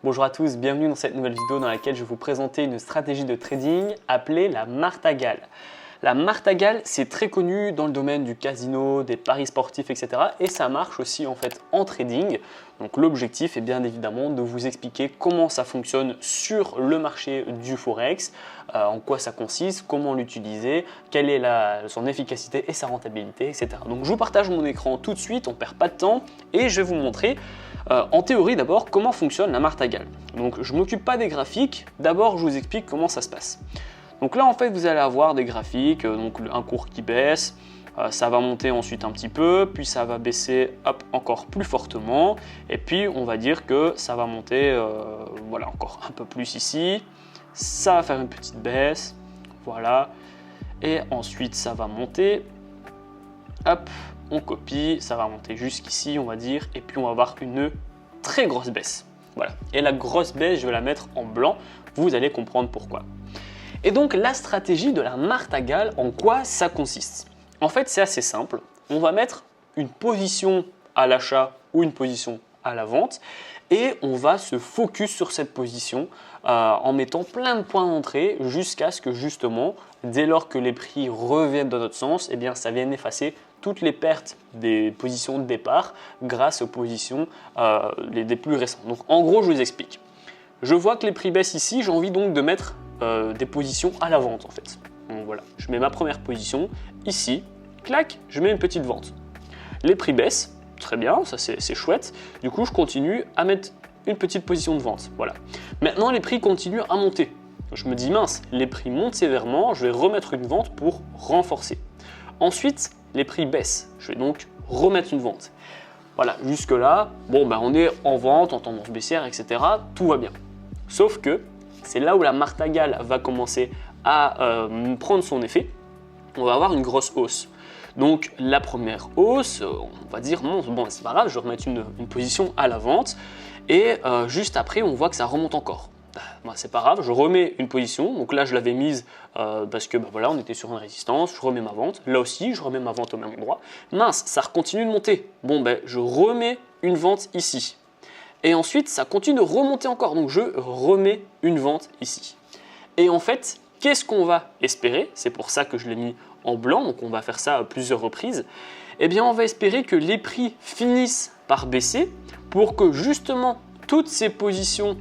Bonjour à tous, bienvenue dans cette nouvelle vidéo dans laquelle je vais vous présenter une stratégie de trading appelée la Martingale. La Martingale, c'est très connu dans le domaine du casino, des paris sportifs, etc. Et ça marche aussi en fait en trading. Donc l'objectif est bien évidemment de vous expliquer comment ça fonctionne sur le marché du Forex, en quoi ça consiste, comment l'utiliser, quelle est son efficacité et sa rentabilité, etc. Donc je vous partage mon écran tout de suite, on ne perd pas de temps et je vais vous montrer en théorie d'abord comment fonctionne la Martingale. Donc je ne m'occupe pas des graphiques, d'abord je vous explique comment ça se passe. Donc là en fait vous allez avoir des graphiques, donc un cours qui baisse, ça va monter ensuite un petit peu, puis ça va baisser encore plus fortement, et puis on va dire que ça va monter voilà, encore un peu plus ici, ça va faire une petite baisse, voilà, et ensuite ça va monter, hop, on copie, ça va monter jusqu'ici on va dire, et puis on va avoir une très grosse baisse. Voilà. Et la grosse baisse, je vais la mettre en blanc, vous allez comprendre pourquoi. Et donc la stratégie de la Martingale, en quoi ça consiste? En fait, c'est assez simple. On va mettre une position à l'achat ou une position à la vente et on va se focus sur cette position en mettant plein de points d'entrée jusqu'à ce que justement, dès lors que les prix reviennent dans notre sens, eh bien, ça vienne effacer toutes les pertes des positions de départ grâce aux positions des plus récentes. Donc en gros, je vous explique. Je vois que les prix baissent ici, j'ai envie donc de mettre des positions à la vente en fait. Donc voilà, je mets ma première position ici, clac, je mets une petite vente. Les prix baissent, très bien, ça c'est chouette. Du coup, je continue à mettre une petite position de vente. Voilà. Maintenant, les prix continuent à monter. Je me dis mince, les prix montent sévèrement, je vais remettre une vente pour renforcer. Ensuite, les prix baissent, je vais donc remettre une vente. Voilà, jusque là, bon ben on est en vente, en tendance baissière, etc. Tout va bien. Sauf que c'est là où la Martingale va commencer à prendre son effet. On va avoir une grosse hausse. Donc la première hausse, on va dire bon c'est pas grave, je vais remettre une position à la vente et juste après on voit que ça remonte encore. C'est pas grave, je remets une position, donc là je l'avais mise parce que voilà, on était sur une résistance, je remets ma vente, là aussi je remets ma vente au même endroit. Mince, ça continue de monter. Bon ben je remets une vente ici. Et ensuite, ça continue de remonter encore. Donc, je remets une vente ici. Et en fait, qu'est-ce qu'on va espérer? C'est pour ça que je l'ai mis en blanc. Donc, on va faire ça à plusieurs reprises. Eh bien, on va espérer que les prix finissent par baisser pour que justement toutes ces positions,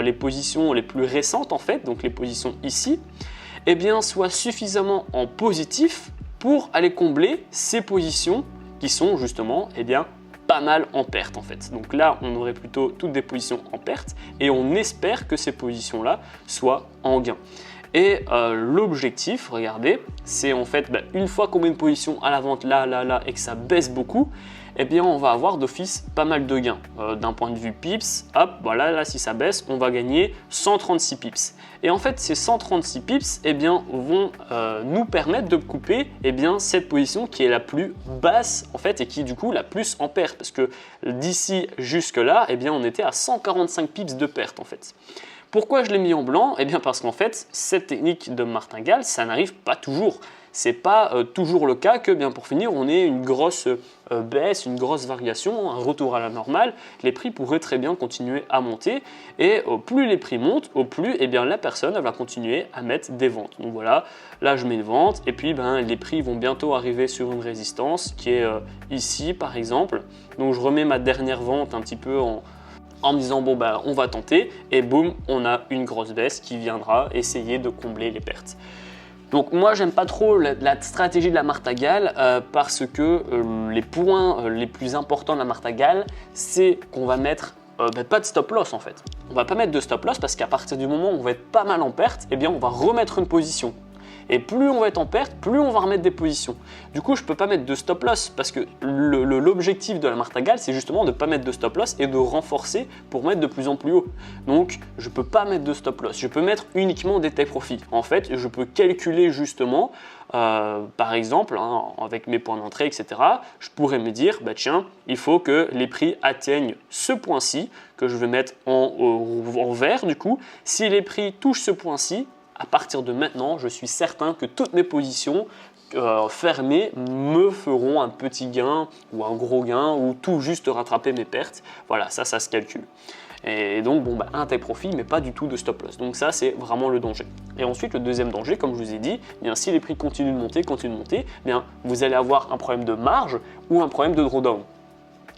les positions les plus récentes en fait, donc les positions ici, eh bien, soient suffisamment en positif pour aller combler ces positions qui sont justement, eh bien, pas mal en perte en fait. Donc là, on aurait plutôt toutes des positions en perte et on espère que ces positions-là soient en gain. Et l'objectif, regardez, c'est en fait une fois qu'on met une position à la vente là et que ça baisse beaucoup, eh bien on va avoir d'office pas mal de gains. D'un point de vue pips, hop, voilà, là si ça baisse, on va gagner 136 pips. Et en fait, ces 136 pips eh bien, vont nous permettre de couper eh bien, cette position qui est la plus basse en fait et qui est du coup la plus en perte. Parce que d'ici jusque là, eh bien, on était à 145 pips de perte en fait. Pourquoi je l'ai mis en blanc? Eh bien parce qu'en fait, cette technique de Martingale, ça n'arrive pas toujours. C'est pas toujours le cas que bien pour finir, on ait une grosse baisse, une grosse variation, un retour à la normale. Les prix pourraient très bien continuer à monter et au plus les prix montent, au plus eh bien, la personne elle va continuer à mettre des ventes. Donc voilà, là je mets une vente et puis les prix vont bientôt arriver sur une résistance qui est ici par exemple. Donc je remets ma dernière vente un petit peu en me disant bon on va tenter et boum, on a une grosse baisse qui viendra essayer de combler les pertes. Donc moi j'aime pas trop la stratégie de la Martingale parce que les points les plus importants de la Martingale, c'est qu'on va mettre pas de stop loss en fait. On va pas mettre de stop loss parce qu'à partir du moment où on va être pas mal en perte, eh bien on va remettre une position. Et plus on va être en perte, plus on va remettre des positions. Du coup, je ne peux pas mettre de stop loss parce que l'objectif de la Martingale, c'est justement de ne pas mettre de stop loss et de renforcer pour mettre de plus en plus haut. Donc, je ne peux pas mettre de stop loss. Je peux mettre uniquement des take profit. En fait, je peux calculer justement, par exemple, avec mes points d'entrée, etc., je pourrais me dire, tiens, il faut que les prix atteignent ce point-ci, que je vais mettre en vert du coup. Si les prix touchent ce point-ci, à partir de maintenant, je suis certain que toutes mes positions fermées me feront un petit gain ou un gros gain ou tout juste rattraper mes pertes. Voilà, ça se calcule. Et donc, bon, bah, un take profit, mais pas du tout de stop loss. Donc ça, c'est vraiment le danger. Et ensuite, le deuxième danger, comme je vous ai dit, eh bien, si les prix continuent de monter, eh bien, vous allez avoir un problème de marge ou un problème de drawdown.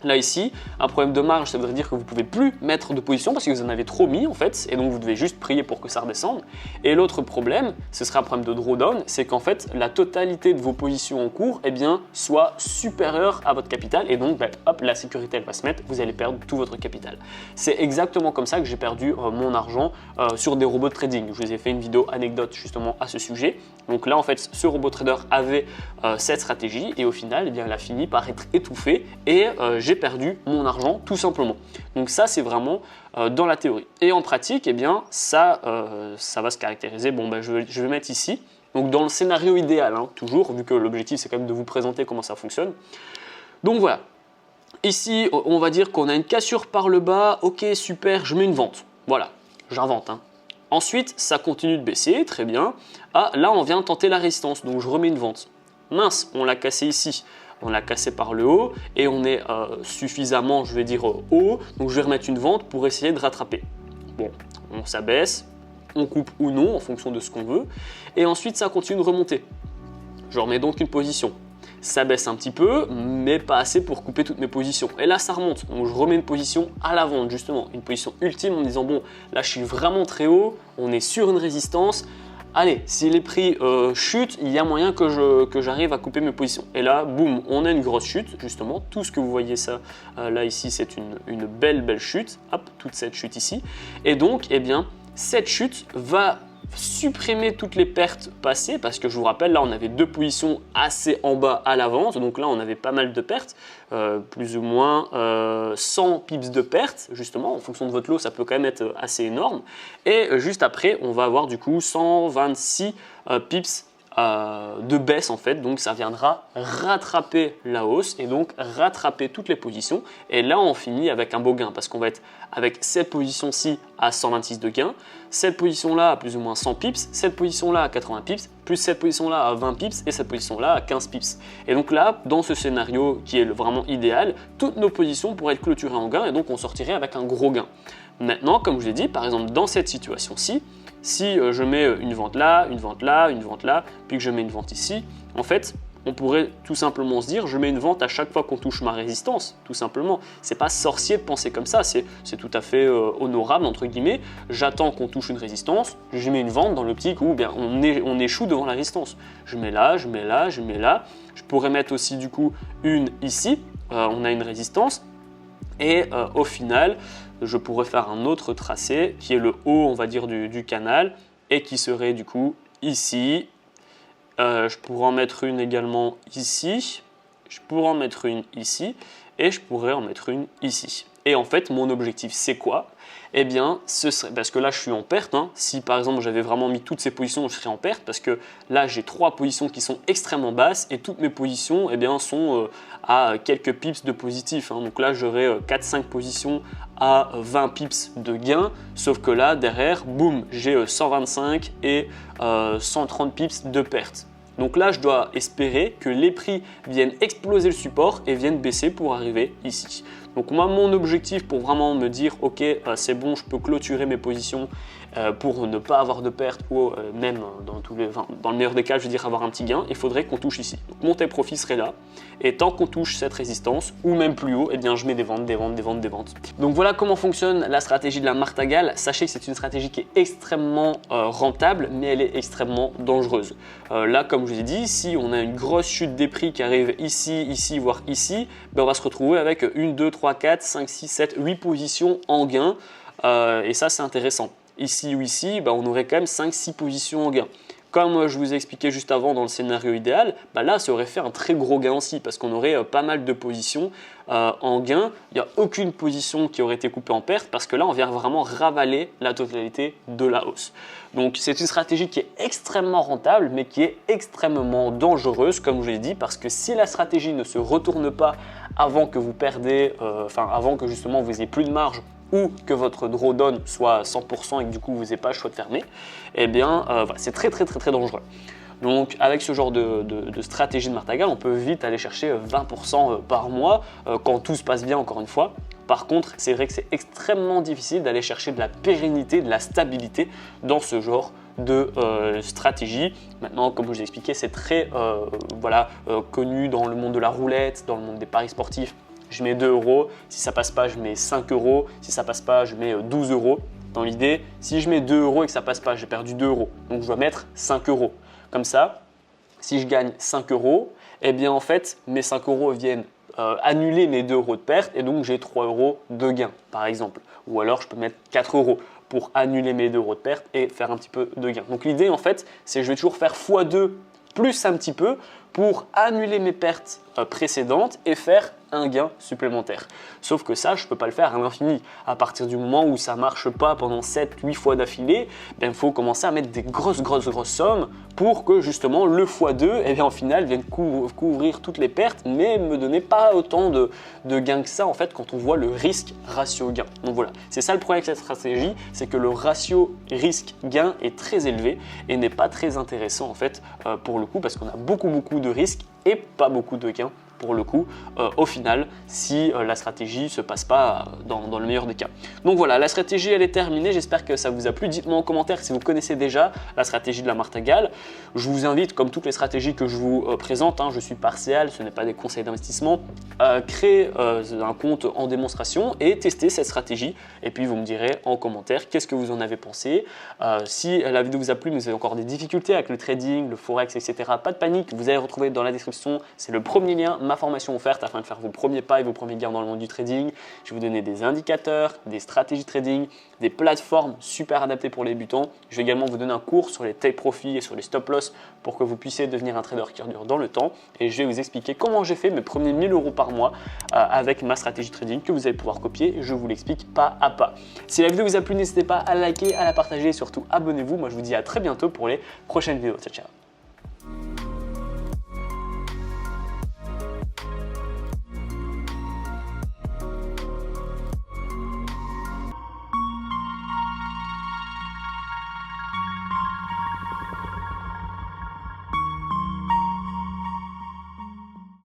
Là ici, un problème de marge, ça voudrait dire que vous ne pouvez plus mettre de position parce que vous en avez trop mis en fait, et donc vous devez juste prier pour que ça redescende. Et l'autre problème, ce serait un problème de drawdown, c'est qu'en fait la totalité de vos positions en cours, eh bien, soit supérieure à votre capital, et donc bah, hop, la sécurité elle va se mettre, vous allez perdre tout votre capital. C'est exactement comme ça que j'ai perdu mon argent sur des robots de trading. Je vous ai fait une vidéo anecdote justement à ce sujet. Donc là en fait, ce robot trader avait cette stratégie, et au final, eh bien, elle a fini par être étouffée, et j'ai perdu mon argent tout simplement. Donc ça c'est vraiment dans la théorie. Et en pratique, eh bien ça va se caractériser, bon bah, je vais mettre ici, donc dans le scénario idéal, hein, toujours, vu que l'objectif c'est quand même de vous présenter comment ça fonctionne. Donc voilà, ici on va dire qu'on a une cassure par le bas, ok super, je mets une vente, voilà, j'invente. Hein. Ensuite ça continue de baisser, très bien, ah là on vient tenter la résistance, donc je remets une vente. Mince, on l'a cassé ici. On l'a cassé par le haut et on est suffisamment, je vais dire, haut. Donc je vais remettre une vente pour essayer de rattraper. Bon, on s'abaisse, on coupe ou non en fonction de ce qu'on veut. Et ensuite, ça continue de remonter. Je remets donc une position. Ça baisse un petit peu, mais pas assez pour couper toutes mes positions. Et là, ça remonte. Donc je remets une position à la vente, justement. Une position ultime en me disant, bon, là, je suis vraiment très haut. On est sur une résistance. Allez, si les prix chutent, il y a moyen que j'arrive à couper mes positions. Et là, boum, on a une grosse chute, justement. Tout ce que vous voyez ça, là ici, c'est une belle chute. Hop, toute cette chute ici. Et donc, eh bien, cette chute va supprimer toutes les pertes passées parce que je vous rappelle, là on avait deux positions assez en bas à la vente, donc là on avait pas mal de pertes, plus ou moins 100 pips de pertes, justement en fonction de votre lot ça peut quand même être assez énorme, et juste après on va avoir du coup 126 pips de baisse en fait, donc ça viendra rattraper la hausse et donc rattraper toutes les positions, et là on finit avec un beau gain parce qu'on va être avec cette position-ci à 126 de gain, cette position-là à plus ou moins 100 pips, cette position-là à 80 pips, plus cette position-là à 20 pips et cette position-là à 15 pips. Et donc là, dans ce scénario qui est vraiment idéal, toutes nos positions pourraient être clôturées en gain et donc on sortirait avec un gros gain. Maintenant, comme je l'ai dit, par exemple dans cette situation-ci, si je mets une vente là, une vente là, une vente là, puis que je mets une vente ici, en fait, on pourrait tout simplement se dire je mets une vente à chaque fois qu'on touche ma résistance, tout simplement. C'est pas sorcier de penser comme ça, c'est tout à fait honorable entre guillemets. J'attends qu'on touche une résistance, je mets une vente dans l'optique où bien on échoue devant la résistance. Je mets là, je mets là, je mets là. Je pourrais mettre aussi du coup une ici, on a une résistance. Et au final, je pourrais faire un autre tracé qui est le haut, on va dire, du canal et qui serait du coup ici. Je pourrais en mettre une également ici, je pourrais en mettre une ici et je pourrais en mettre une ici. Et en fait, mon objectif, c'est quoi? Eh bien, ce serait, parce que là, je suis en perte. Hein. Si par exemple, j'avais vraiment mis toutes ces positions, je serais en perte parce que là, j'ai 3 positions qui sont extrêmement basses et toutes mes positions eh bien, sont à quelques pips de positif. Hein. Donc là, j'aurais 4-5 positions à 20 pips de gain. Sauf que là, derrière, boum, j'ai 125 et 130 pips de perte. Donc là, je dois espérer que les prix viennent exploser le support et viennent baisser pour arriver ici. Donc moi, mon objectif pour vraiment me dire « Ok, c'est bon, je peux clôturer mes positions pour ne pas avoir de perte ou même dans le meilleur des cas, je veux dire avoir un petit gain, il faudrait qu'on touche ici. Donc mon take profit serait là et tant qu'on touche cette résistance ou même plus haut, eh bien, je mets des ventes, des ventes, des ventes, des ventes. Donc voilà comment fonctionne la stratégie de la Martingale. Sachez que c'est une stratégie qui est extrêmement rentable, mais elle est extrêmement dangereuse. Là, comme je vous ai dit, si on a une grosse chute des prix qui arrive ici, ici, voire ici, ben on va se retrouver avec 1, 2, 3, 4, 5, 6, 7, 8 positions en gain. Et ça, c'est intéressant. Ici ou ici, ben, on aurait quand même 5-6 positions en gain. Comme je vous ai expliqué juste avant dans le scénario idéal, ben là, ça aurait fait un très gros gain aussi parce qu'on aurait pas mal de positions en gain. Il n'y a aucune position qui aurait été coupée en perte parce que là, on vient vraiment ravaler la totalité de la hausse. Donc, c'est une stratégie qui est extrêmement rentable, mais qui est extrêmement dangereuse, comme je l'ai dit, parce que si la stratégie ne se retourne pas avant que vous perdez, avant que justement vous n'ayez plus de marge, ou que votre drawdown soit à 100% et que du coup vous n'ayez pas le choix de fermer, eh bien voilà, c'est très dangereux. Donc avec ce genre de stratégie de Martingale, on peut vite aller chercher 20% par mois quand tout se passe bien encore une fois. Par contre, c'est vrai que c'est extrêmement difficile d'aller chercher de la pérennité, de la stabilité dans ce genre de stratégie. Maintenant, comme je vous ai expliqué, c'est très connu dans le monde de la roulette, dans le monde des paris sportifs. Je mets 2 euros, si ça passe pas, je mets 5 euros, si ça passe pas, je mets 12 euros. Dans l'idée, si je mets 2 euros et que ça passe pas, j'ai perdu 2 euros. Donc je dois mettre 5 euros. Comme ça, si je gagne 5 euros, eh bien en fait, mes 5 euros viennent annuler mes 2 euros de perte et donc j'ai 3 euros de gain, par exemple. Ou alors je peux mettre 4 euros pour annuler mes 2 euros de perte et faire un petit peu de gain. Donc l'idée en fait, c'est que je vais toujours faire x2 plus un petit peu pour annuler mes pertes précédentes et faire un gain supplémentaire. Sauf que ça, je ne peux pas le faire à l'infini. À partir du moment où ça ne marche pas pendant 7-8 fois d'affilée, il faut commencer à mettre des grosses sommes pour que justement le x2, eh bien, au final, vienne couvrir toutes les pertes, mais ne me donner pas autant de gains que ça en fait quand on voit le risque ratio gain. Donc voilà, c'est ça le problème avec cette stratégie, c'est que le ratio risque-gain est très élevé et n'est pas très intéressant en fait pour le coup parce qu'on a beaucoup de risques et pas beaucoup de gains pour le coup au final si la stratégie ne se passe pas dans le meilleur des cas. Donc voilà, la stratégie elle est terminée, j'espère que ça vous a plu. Dites-moi en commentaire si vous connaissez déjà la stratégie de la martingale. Je vous invite, comme toutes les stratégies que je vous présente, je suis partial, ce n'est pas des conseils d'investissement, à créer un compte en démonstration et tester cette stratégie et puis vous me direz en commentaire qu'est-ce que vous en avez pensé. Si la vidéo vous a plu mais vous avez encore des difficultés avec le trading, le forex, etc., pas de panique, vous allez retrouver dans la description, c'est le premier lien, ma formation offerte afin de faire vos premiers pas et vos premiers gains dans le monde du trading. Je vais vous donner des indicateurs, des stratégies de trading, des plateformes super adaptées pour les débutants. Je vais également vous donner un cours sur les take profit et sur les stop loss pour que vous puissiez devenir un trader qui dure dans le temps. Et je vais vous expliquer comment j'ai fait mes premiers 1000 euros par mois avec ma stratégie de trading que vous allez pouvoir copier. Je vous l'explique pas à pas. Si la vidéo vous a plu, n'hésitez pas à liker, à la partager et surtout abonnez-vous. Moi je vous dis à très bientôt pour les prochaines vidéos. Ciao, ciao.